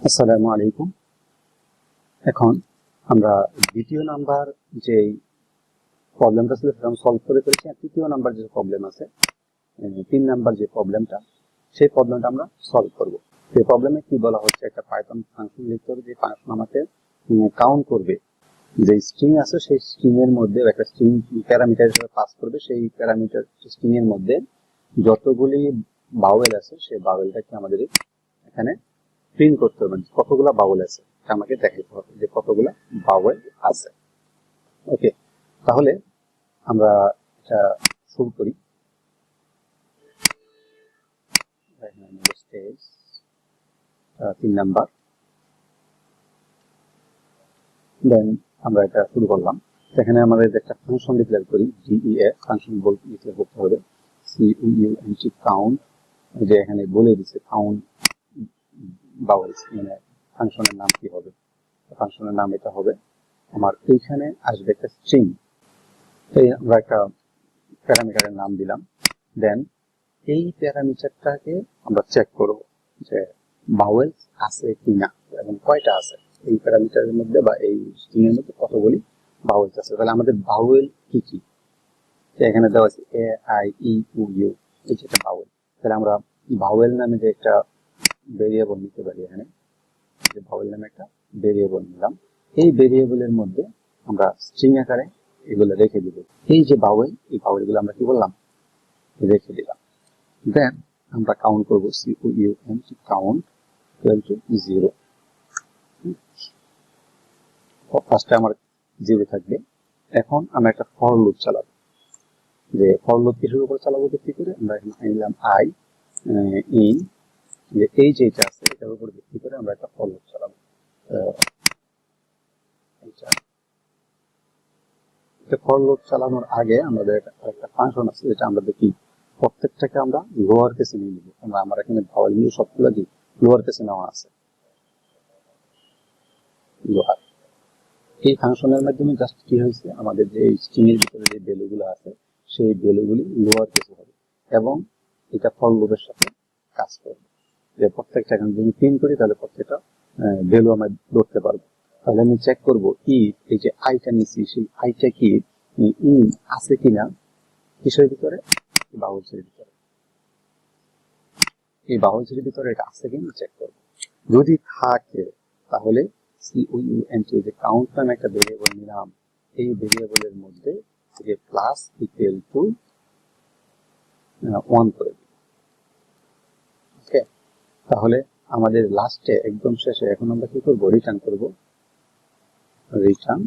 আসসালামু আলাইকুম। এখন আমরা দ্বিতীয় নাম্বার যে প্রবলেমটা ছিল সেটা আমরা সলভ করে ফেলেছি। আর তৃতীয় নাম্বার যে প্রবলেম আছে, 3 নাম্বার যে প্রবলেমটা, সেই প্রবলেমটা আমরা সলভ করব। এই প্রবলেমে কি বলা হচ্ছে, একটা পাইথন ফাংশন লিখতে হবে, যে ফাংশন আমাকে কাউন্ট করবে, যে স্ট্রিং আছে সেই স্ট্রিং এর মধ্যে একটা স্ট্রিং প্যারামিটার হিসেবে পাস করবে। সেই প্যারামিটার স্ট্রিং এর মধ্যে যতগুলি বাউয়েল আছে সেই বাউয়েলটাকে আমাদের এখানে প্রিন্ট করতে হবে, কতগুলা বাউল আছে আমাকে দেখাইতে হবে যে কতগুলা বাউল আছে। ওকে, তাহলে আমরা এটা শুরু করি। স্টেজ 3 নাম্বার, দেন আমরা এটা শুরু করলাম। এখানে আমাদের একটা ফাংশন ডিক্লেয়ার করি, ডিইএফ ফাংশন ডিক্লেয়ার করতে হবে। COUNT কাউন্ট, যে এখানে বলে দিচ্ছে কাউন্ট বাউলস, মানে ফাংশনের নাম কি হবে। ফাংশনের নাম এটা হবে আমার, এইখানে আসবে একটা স্ট্রিং। এই আমরা একটা প্যারামিটারের নাম দিলাম। দেন এই প্যারামিটারটাকে আমরা চেক করব যে ভাওয়েলস আছে কিনা এবং কয়টা আছে এই প্যারামিটারের মধ্যে বা এই স্ট্রিং এর মধ্যে কতগুলি ভাওয়েলস আছে। তাহলে আমাদের ভাওয়েল কি কি, এখানে দেওয়া আছে A I E uh you, এই যেটা ভাওয়েল। তাহলে আমরা ভাওয়েল নামে যে একটা ভেরিয়েবল নিতে পারি, এখানে যে ভাওয়েল নামে একটা ভেরিয়েবল নিলাম। এই ভেরিয়েবলের মধ্যে আমরা স্ট্রিং আকারে এগুলো রেখে দিব। এই যে ভাওয়েল, এই ভাওয়েলগুলো আমরা কি বললাম, রেখে দিলাম। দেন আমরা কাউন্ট করবো, COUNT কাউন্ট ইকুয়াল টু 0। ফার্স্টে আমার 0 থাকবে। এখন আমরা একটা ফর লুপ চালাবো, যে ফর লুপ কিসের উপর চালাবো, ভিত্তি করে আমরা এখানে নিলাম আই ইন, যে এই যেটা আছে এটার উপর ভিত্তি করে আমরা একটা ফর লুপ চালাবো। ফর লুপ চালানোর আগে আমাদের একটা ফাংশন আছে, যেটা আমরা দেখি প্রত্যেকটাকে আমরা লোয়ার কেসে নিয়ে নিব। আমার এখানে ভাওয়েল নিয়ে সবগুলো কি লোয়ার কেসে নেওয়া আছে, লোয়ার। এই ফাংশনের মাধ্যমে জাস্ট কি হয়েছে, আমাদের যে স্ট্রিং এর ভিতরে যে ভ্যালুগুলো আছে সেই ভ্যালুগুলি লোয়ার কেসে হবে এবং এটা ফর লুপের সাথে কাজ করবে। যে প্রত্যেকটা এখানে যদি প্রিন্ট করি তাহলে প্রত্যেকটা ভ্যালু আমরা ধরতে পারবো। তাহলে আমি চেক করবো কি এই যে আইটা নিচ্ছি সেই আইটা কি ইন আছে কিনা কিসের ভিতরে, বাউলসের ভিতরে। এই বাউলসের ভিতরে এটা আছে কিনা চেক করবো। যদি থাকে তাহলে COUNT, যে কাউন্ট নামে একটা ভেরিয়েবল নিলাম, এই ভেরিয়েবলের মধ্যে প্লাস ইকুয়াল টু 1 করে দিই। ওকে, তাহলে আমাদের লাস্টে একদম শেষে এখন আমরা কি করব, রিটার্ন করব। রিটার্ন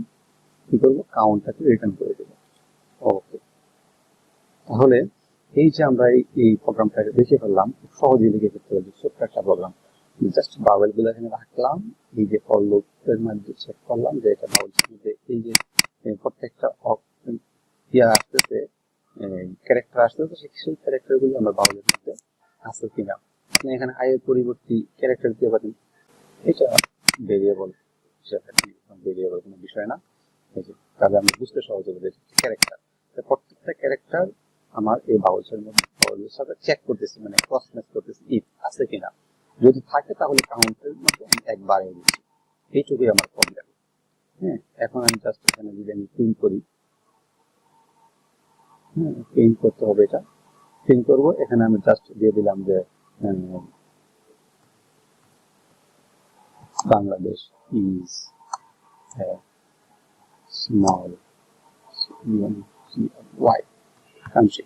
কি করব, কাউন্টটাকে রিটার্ন করে দেব। ওকে, তাহলে এই যে আমরা এই প্রোগ্রামটাকে লিখে ফেললাম, খুব সহজেই লিখে ফেলতে পারি, ছোট্ট একটা প্রোগ্রাম। জাস্ট বাউল গুলো এখানে রাখলাম, এই যে ফর লুপের মধ্যে চেক করলাম যে এটা বাউলসের মধ্যে এই যে প্রত্যেকটা ইয়া আসতেছে, ক্যারেক্টার আসতেছে, সেই ক্যারেক্টার গুলো আমরা বাউলের মধ্যে আছে কিনা। আপনি এখানে আই এর পরিবর্তে ক্যারেক্টার দিতে পারেন, এটা ভেরিয়েবল হিসাবে, ভেরিয়েবল কোনো বিষয় না। তাহলে আমি বুঝতে সহজ হবে যে ক্যারেক্টার, প্রত্যেকটা ক্যারেক্টার আমার এই বাউলসের মধ্যে বাউলের সাথে চেক করতেছি, মানে ক্রস ম্যাচ করতেছি ইফ আছে কিনা। যদি থাকে তাহলে কাউন্টের মধ্যে আমি একবারে দিচ্ছি, এইটুকুই আমার প্রবলেম। হ্যাঁ, এখন আমি জাস্ট এখানে যদি আমি প্রিন্ট করি, হ্যাঁ প্রিন্ট করতে হবে, এটা প্রিন্ট করবো। এখানে আমি জাস্ট দিয়ে দিলাম যে Bangladesh is small why country.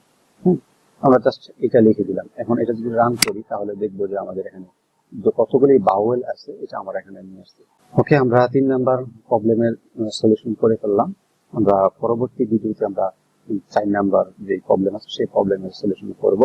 আমরা জাস্ট এটা লিখে দিলাম। এখন এটা যদি রান করি তাহলে দেখবো যে আমাদের এখানে কতগুলি বাউল আছে এটা আমার এখানে নিয়ে আসছে। ওকে, আমরা 3 নাম্বার প্রবলেমের সলিউশন করে ফেললাম। আমরা পরবর্তী ভিডিওতে আমরা 4 নাম্বার যে প্রবলেম আছে সেই প্রবলেমের সলিউশন করব।